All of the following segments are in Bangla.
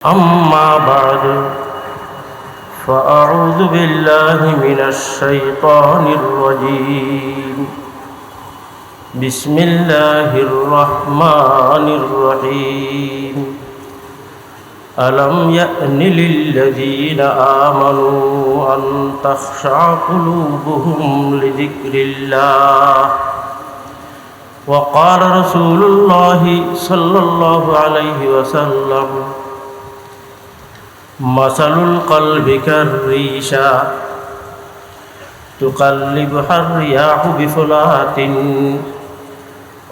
أما بعد فأعوذ بالله من الشيطان الرجيم بسم الله الرحمن الرحيم ألم يأن للذين آمنوا أن تخشع قلوبهم لذكر الله وقال رسول الله صلى الله عليه وسلم مثل القلب كالريشة تقلبها الرياح بفلاة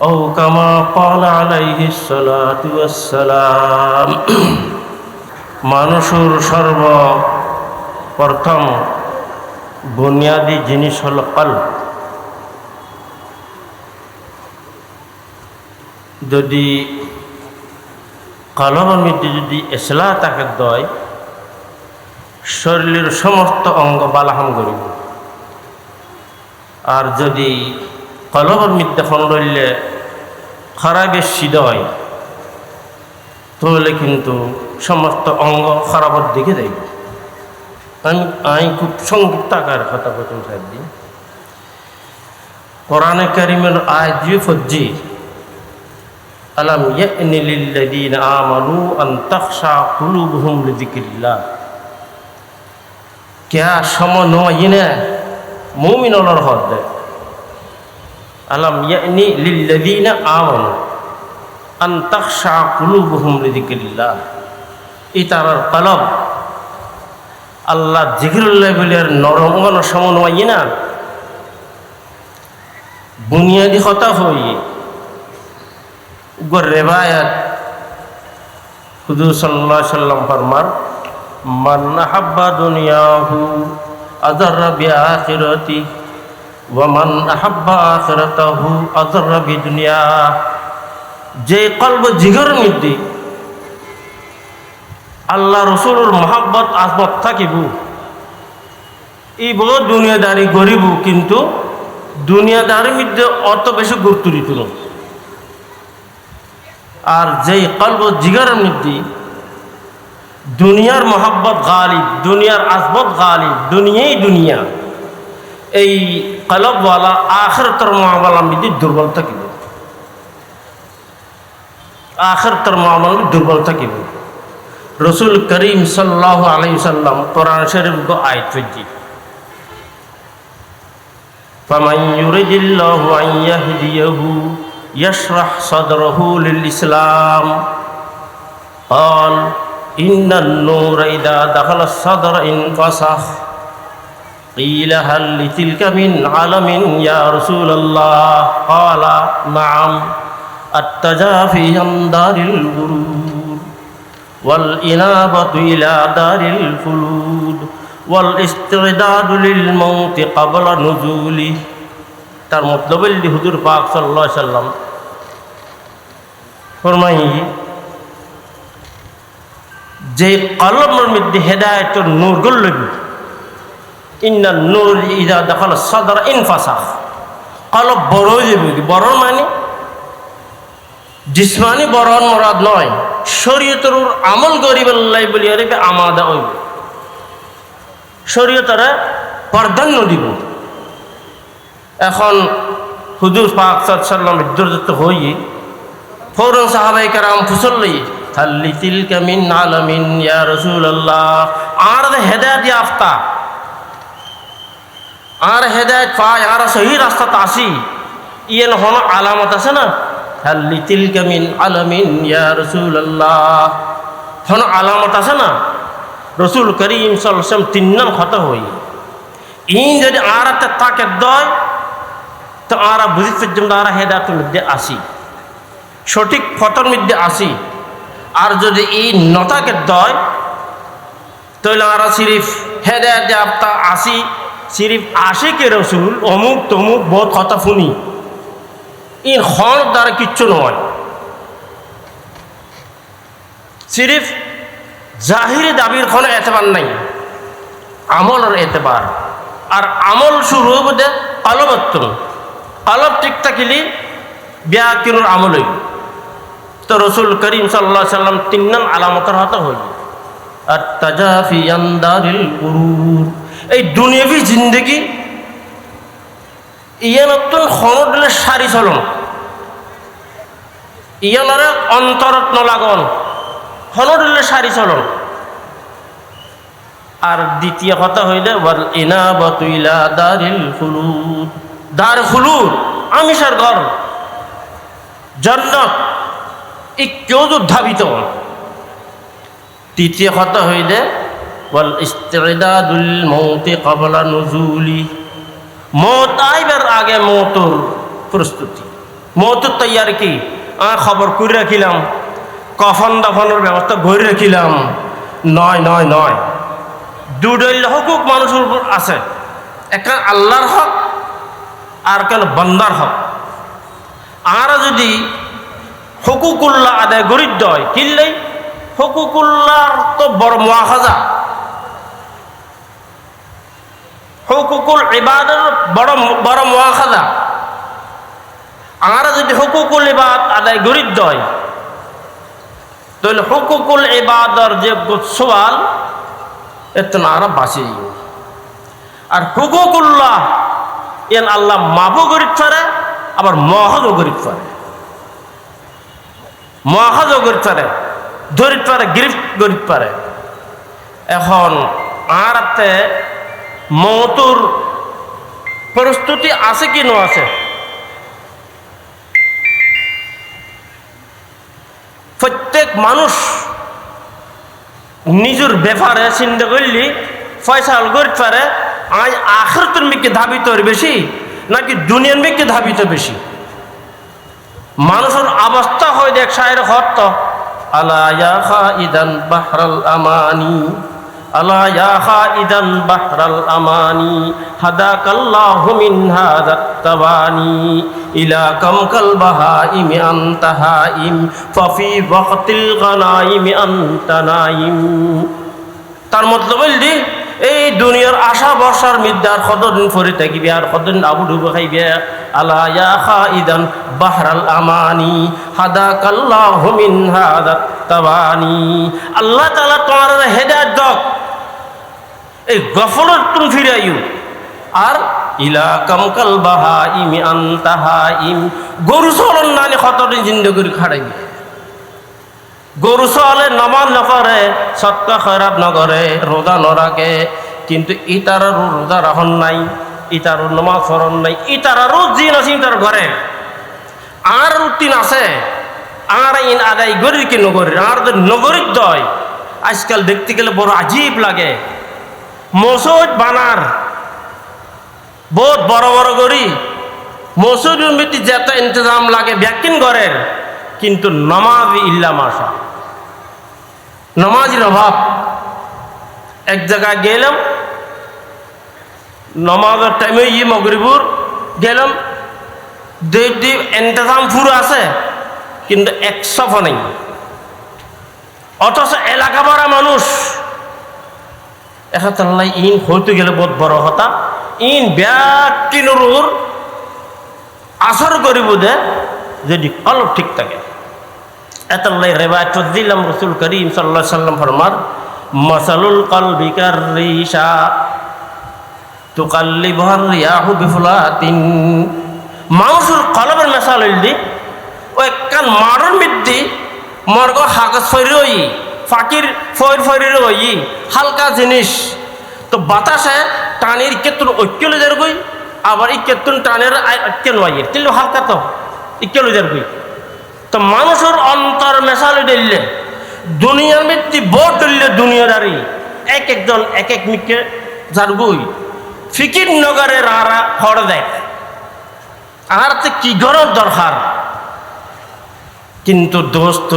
أو كما قال عليه الصلاة والسلام মানুষের সর্বপ্রথম বুনিয়াদি জিনিস হল কলব। যদি কলবের মধ্যে যদি ইসলাহ থাকে দয় শরীরের সমস্ত অঙ্গ বালাহাম করিব। আর যদি কলবের মধ্যে ফোন রইলে খারাপের সিদয় তাহলে কিন্তু সমস্ত অঙ্গ খারাপের দিকে যাইব। আমি খুব সংক্ষিপ্ত আকারে কথা বলতে চাই। কোরআনে কারিমের আয়াত দিয়ে ফজ্জি আলাম ইয়ানি লিল্লাযীনা আমানু আন তাখশা কুলুবুহুম লিযিকরিল্লাহ। क्या समन्वयने मुमिनोर हद अलम यानी लिल्लज़ीना आमनु अन तखशा कुलूबुहुम लिज़िक्रिल्लाह। इतारार कलब अल्लाह जिक्रुल्लाह बिलेर नरमगन समन्वयना बुनियादी खता होई गो रिवायत हुजूर सल्लल्लाहु अलैहि वसल्लम फरमान मन अहब्बा दुनियाहु अज़र्रा बिआखिरती व मन अहब्बा आखिरतहु अज़र्रा बिदुनिया। जे कल्ब जिगर मध्य आल्लाह रसूलुर मोहब्बत आसमत थाकिबु ई बहुत दुनियादारी करिबु किन्तु दुनियादारी मध्य अत बेशी गुरुत्व दित ना। और जे कल्ब जिगर मध्य दुनियार मोहब्बत गालिब दुनियार आसबत गालिब दुनियाई दुनिया এই কলবওয়ালা আখিরাতের মুআমালা মধ্যে দুর্বল থাকিব। আখিরাতের মুআমালা মধ্যে দুর্বল থাকিব। রাসূল করিম সাল্লাল্লাহু আলাইহি ওয়াসাল্লাম কোরআন শরীফ গো আয়াত পড়ছি ফামান ইউরিদিল্লাহু আন ইয়াহদিয়াহু ইয়াশরাহ সাদরাহু লিল ইসলাম قال إن النور إذا دخل الصدر انفسخ قيل هل لتلك من علم يا رسول الله قال نعم التجافي عن دار الغرور والإنابة إلى دار الخلود والاستعداد للموت قبل نزوله। তার মতলব হল হুজুর পাক সাল্লাল্লাহু আলাইহি ওয়াসাল্লাম ফরমাই যে কলবের মধ্যে হেদায়েতের নূর গল্লবি ইন্না নূর ইযা দাখালা সাদর ইনফাসাখ। কলব বড় যাবে। বড় মানে জিসমানি বড় মুরাদ নয়, শরীয়তের আমল করিবাল্লাই বলি আরে আমাদা হইব, শরীয়তের প্রাধান্য দিব। এখন হুজুর পাক সাল্লাল্লাহু আলাইহি ওয়াসাল্লাম ইদ্দরত হই ফৌরন সাহাবায়ে কেরাম ফুসল্লি হাল্লি তিলকা মিন আলামিন ইয়া রাসূলুল্লাহ। আর হেদায়েত ইয়াফতা আর হেদায়েত পায় আর সহি রাস্তাতে আসি ইয়েন হন আলামত আছে না। হাল্লি তিলকা মিন আলামিন ইয়া রাসূলুল্লাহ হন আলামত আছে না। রাসূল করিম সাল্লাল্লাহু আলাইহি ওয়াসাল্লাম তিন নাম কথা হই ইন যদি আরাতে তাকে দয় তো আরা বুঝি পর্যন্ত আর হেদায়েতের মধ্যে আসি সঠিক ফতর মধ্যে আসি। আর যদি এই নতাকে দয় তাহলে আর সিরিফ হেদায়েত যাপ্তা আসি সিরিফ আশিকে রসুল অমুক তমুক বহুত কথা শুনি ইন হর দ্বারা কিচ্ছু নয়। সিরিফ জাহিরি দাবির কোনো এতবার নাই, আমলের এতবার। আর আমল শুরু হবে কলবত্তর। কলব ঠিক থাকিলে ব্যাকিনুর আমল হইব। তো রসুল করিম সাল্লাল্লাহু আলাইহি ওয়াসাল্লাম তিন নাম আলামতের হাতে হইল। আত-তাজাফি আন দারিল গুরুর। এই দুনিয়াবি জিন্দেগি ইয়ানতন খনদলে সারি চলন, ইয়ানরে অন্তরত নলাগন খনদলে সারি চলন। আর দ্বিতীয় কথা হইলে ওয়াল ইনাবাতু ইলা দারিল খুলুদ, দার খুলুদ আমিষের ঘর জান্নাত, এই কেউ ধাবিত। তৃতীয় কথা হইলে ওয়াল ইস্তিদাদুল মৌতি ক্বাবলা নুজুলি, মৌত আইবার আগে মৌতর প্রস্তুতি, মৌতর তৈয়ার কি খবর করে রাখিলাম, কফন দাফনের ব্যবস্থা করে রাখিলাম। নয় নয় নয়, দুইটা হকুক মানুষের উপর আছে, একটা আল্লাহর হক আর কেন বান্দার হক। আর যদি হকুকুল্লাহ আদায় গরিব হয় কিনলেই হকুকুল্লাহর তো বড় মুআখাজা, হুকুকুল ইবাদের বড় বড় মুআখাজা। আর যদি হুকুকুল ইবাদ আদায় গরিব হয় তাহলে হুকুকুল ইবাদর যে সওয়াল এত না আর বাঁচি। আর হুকুকুল্লাহ এন আল্লাহ মাফও গরিব পারে, আবার মহাজও গরিব পারে, মহাজও গরিব পারে, ধরিত পারে, গরিব গরিব পারে। এখন আর মৌতুর প্রস্তুতি আছে কি ন আছে? প্রত্যেক মানুষ নিজের ব্যাপারে চিন্তা করলি ফয়সাল করতে পারে আজ আখিরাতের মিকে ধাবিত বেশি নাকি দুনিয়ার মিকে ধাবিত বেশি। মানুষের অবস্থা হয় দেখ শায়ের হত আলা ইয়া খাইদান বাহরাল আমানি, আলা ইয়া খাইদান বাহরাল আমানি হাদাকাল্লাহু মিন হাদাত তাবানি ইলা কামকাল বাহাইম আনতা হাইম ফাফি ওয়াক্তিল গানাইম আনতা নাইম। তার মতলব হইলি এই দুনিয়ার আশা বর্ষার মিদ্যার কতদিন ফরি থাকিবি আর কতদিন আবু ডুবু খাইবে। আলা ইয়া খাইদান বাহরাল আমানি হাদাকাল্লাহু মিন হাদাত তাবানি। আল্লাহ তাআলা তোমার হেদায়েত দাও, এই গফলত তুমি ফিরাইও। আর ইলা কামকাল বাহাইম আনতা হাইম, গরু চলন নানি কতদিন জিন্দগি খাড়াইবি। গরু চলে নমাজ নকরে, সৎকা খয়রাত নকরে, রোজা নরাখে, কিন্তু ইতারও রোজা রাখন নাই, ইতারও নমাজ পড়ন নাই, ইতারও জিন আছে ইতার ঘরে। আর রুটিন আছে, আর ইন আদায় গরি কি নগরী, আর নগরীর দয় আজকাল দেখতে গেলে বড় আজীব লাগে। মসজিদ বানার বহুত বড় বড় গড়ি, মসজিদের মধ্যে যেত ইন্তজাম লাগে ব্যাকিন ঘরের, কিন্তু নমাজ ইল্লা মাশা, নমাজের অভাব। এক জায়গায় গেলাম নমাজের টাইমে মগরিবুর গেলাম, ইন্তজাম পুরো আছে কিন্তু 100 নেই। অথচ এলাকা ভরা মানুষ এখানে ইন হইতে গেলে বহুত বড় কথা, ইন ব্যাকিনুর আসর করিব দে যদি কলব ঠিক থাকে। এতাল্লাই রেবায়ত দিলাম রাসূল করিম সাল্লাল্লাহু আলাইহি সাল্লাম ফরমান মাসালুল কলবি কাররিশা তুকাল্লিবুর রিয়াহু বিফুলাতিন। মানুষের কলবের মেসাল হইলি ও একখান মারণ মিদ্দি মর্গ হাগজ ফরি হই ফাকির ফয়ের ফরির হই হালকা জিনিস, তো বাতাসে টানির কেতুন ঐক্য যার গই, আবার এই কেতুন টানের ঐক্য নয় কিন্তু হালকা তো ঐক্য যার গই। তো মানুষের অন্তর মেশালে দিলে দুনিয়ার মৃত্যু বোট দিলে দুনিয়াদারি এক একজন এক এক মিকে যার গই ফিকির নগরের আরা হড় দেয়। আর কি গরজ দরকার, কিন্তু দোস্ত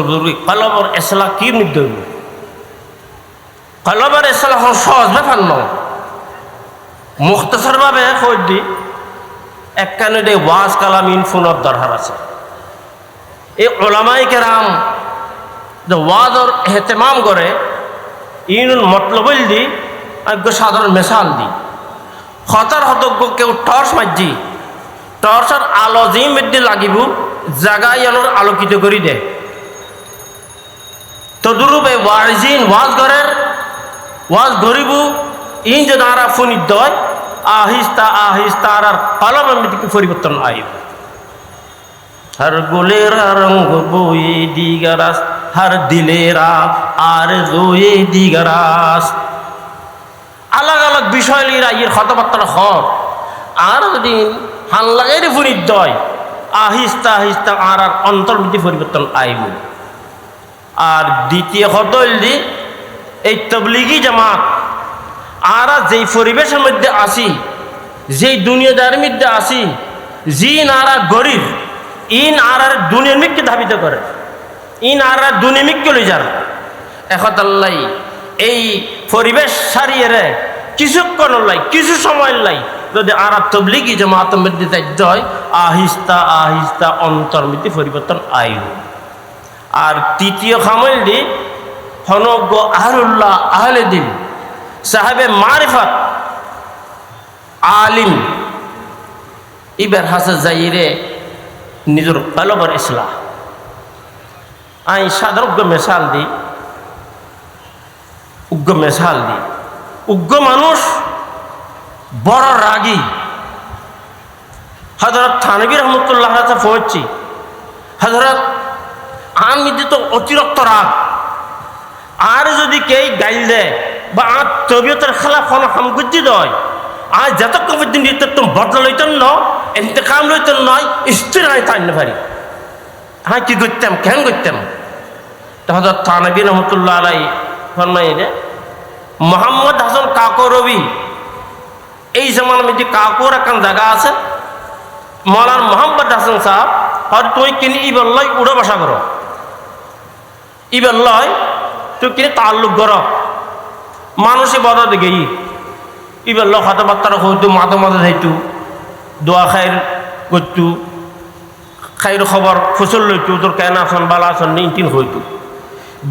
কলবর এসলা কি মৃত্যু, কলবর এসলা সহজ ব্যাপার নয়। মুখতাসার ভাবে কই দি একখানে দে ওয়াজ কালাম ইনফোনের দরকার আছে। এই ওলামায়ে কেরাম যে ওয়াজর এহতেমাম করে ইনুন মতলবল দি আজ্ঞ সাধারণ মেশাল দি হতার হতজ্ঞ কেউ টর্চ মারজি, টর্চের আলো যে মধ্যে লাগিব জাগায় আলোর আলোকিত করি দে। তদুরূপে ওয়াজিন ওয়াজ করের ওয়াজ ধরিব ইন যদি আরা ফোনিত দয় আহিস্তা আহিস্তা আর কলমের মধ্যে পরিবর্তন আইব हर गुलेरा रंग बोए दिगरास हर दिलेरा আর জোয়ে দিগরাস अलग अलग বিষয় লিরা ইয়ের কথাবার্তা হক আর দিন হাল লাগাইরে ফুরিদ দয় আহিস্তা আহিস্তা আর অন্তর্বৃত্তি পরিবর্তন আইব আর দ্বিতীয় হদলি এই তবলিগি জামাত আর যেই পরিবেশের মধ্যে আসি যেই দুনিয়াদারির মধ্যে আসি জিন আর গরিব ইন আর দুনিয়ামিককে ধাবিত করে ইন আর দুনিয়ামিককে লই যার এখন আল্লাহ এই পরিবেশ সারিয়ে রে কিছুক্ষণ লাই কিছু সময় লাই যদি আর তবলিগি জামাতের মধ্যে যায় আহিস্তা আহিস্তা অন্তর্মিতি পরিবর্তন আইব আর তৃতীয় খামল দি হনজ্ঞ আহলুল্লাহ আহলে দিন সাহেবে মারিফাত আলিম ইবার হাসে যাইরে নিজের কলবের ইসলাহ আই সাধারণ মিসাল দি উগ্র মানুষ বড় রাগী হযরত থানভী রহমতুল্লাহ কাছে পৌঁছছি হযরত আমি তো অতিরিক্ত রাগ আর যদি কেই গাইল দেয় বা আর তবিয়তের খেলাফ কোনো হামগুজি দেয় আর যতক্ষণ পর্যন্ত তুমি বদলা লইতেন ন ইন্তেকাম লইতেন নয় স্থির হয় তাই না পারি হ্যাঁ কি করতাম কেন করতাম হযরত থানভী রহমতুল্লাহ আলাই ফরমাইলে মোহাম্মদ হাসান কাকরবি এই জমানার মধ্যে কাকুর একটা জায়গা আছে মৌলানা মোহাম্মদ হাসান সাহেব আর তুই কিনে ইবার লয় উড়ো বাসা করো ইবার লয় তুই কিনে তাল্লুক করো মানুষে বড় দিকে ইবার ল কথাবার্তা হইতো মাঝে মাঝে যাইতু দোয়া খাইর করতু খাইর খবর ফসল লইতু তোর কেন আসন বালা আসন নিন হইতু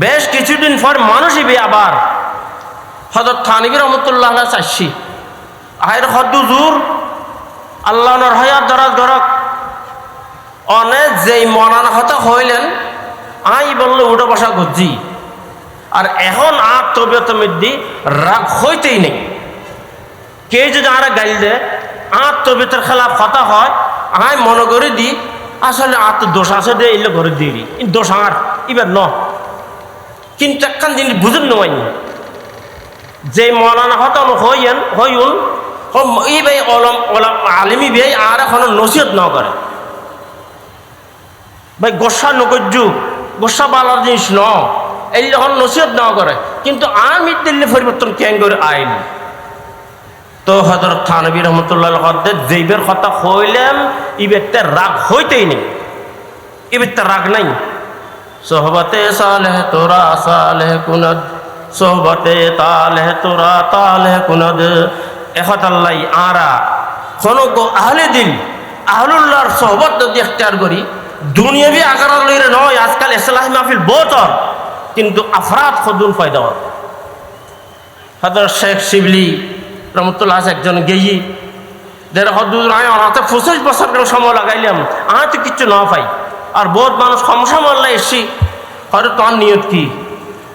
বেশ কিছুদিন পর মানুষই বে আবার হযরত থানভী রহমতুল্লাহ চাইছি আহের হদুজুর আল্লাহ হায়াত দরাজ গরক অনেক যেই মনানা হতা হইলেন আই বললে উঠে বসা করছি আর এখন আর তবিয়তের মধ্যে রাগ হইতেই নেই কে যদি আর গাইল দে আর তবিয়তের খেলাফ কথা হয় আই মনে করে দি আসলে আর তো দোষ আছে দে এলে ঘরে দিই দোষ আর এবার ন কিন্তু একখান জিনিস বুঝুন নয় যে মৌলানা হতন হইউন এই ভাই আলিমি ভাই আর এখন নসিহত ন করে ভাই গোসা নগজ্জু গোসা বালার জিনিস ন এই যখন নসিহত ন করে কিন্তু আমি দিল্লি পরিবর্তন কেন করে আইন তো হযরত থানভী রহমতুল্লাহ যেইবের কথা হইলাম ইবেরটা রাগ হইতেই নেই ইবেরটা রাগ নাই সোহবতে সালেহ তোরা সালেহ কুনদ সোহবতে তালেহ তোরা তালেহ কুনদ এখন আল্লাহ আরা কোনো আহলে দিন আহলুল্লাহর সোহবত যদি এখতিয়ার করি দুনিয়াবি আকার লইরে নয় আজকাল ইসলাহি মাহফিল বহুত কিন্তু আফরাদ খদুন ফায়দা হয় হযরত শেখ শিবলি রহমতুল্লাহ একজন গেই যারা হদুর আয় অনাথে 25 বছর সময় লাগাইলাম আমি তো কিচ্ছু না পাই আর বহুত মানুষ কম সময় এসছি হয়তো তোর নিয়ত কি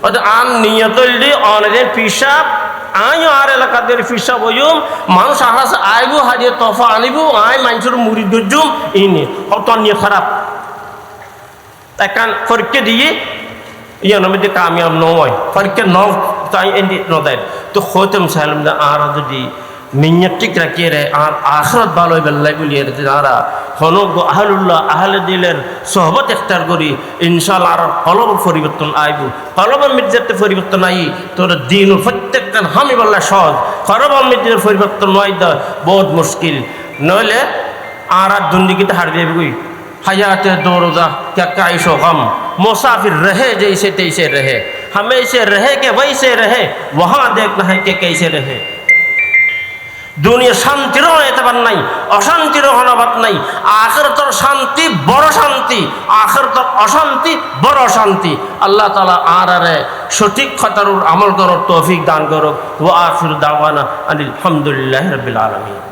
হয়তো আন নিয়ত অনেক পিসাব আইও আর এলাকাদের পিসাব হইম মানুষ আহাসে আইব হাজিয়ে তফা আনিব আয় মানুষের মুড়ি গজুম এই নিয়ে তোর নিয়ত খারাপ এখন পরীক্ষা দিয়ে ইয়ানোর মধ্যে কামিয়াব নয় পরীক্ষা ন তাই এনে নদায় তো হইতাম চাইলাম যে আর যদি নিয়ত ঠিক রাখিয়ে রে আর আখরাত ভালো বেল্লাই বলিয়ে যারা হনজ্ঞ আহলুল্লাহ আহলে দিলের সোহবত এখতিয়ার করি ইনশাআল্লাহ আর কলব পরিবর্তন আইব কলবের মধ্যে পরিবর্তন আই তোর দিন প্রত্যেকটা হামি বললা সহজ কলবের মধ্যে পরিবর্তন নয় বহুত মুশকিল নইলে আর দুর্নীতিতে হারবে গই हयात दौरदा क्या काइशो गम मुसाफिर रहे जैसे तैसे रहे हमें से रहे के वैसे रहे वहाँ देखना है कि कैसे रहे दुनिया शांतिर एतबार नहीं अशांतिर हनबात नहीं आखिरतर शांति बड़ शांति आखिरतर अशांति बड़ शांति अल्लाह ताला आरे सठिक खतरुर अमल करो तौफिक दान करो व आखिर दावाना अनिल हम्दुलिल्लाहि रब्बिल आलमीन।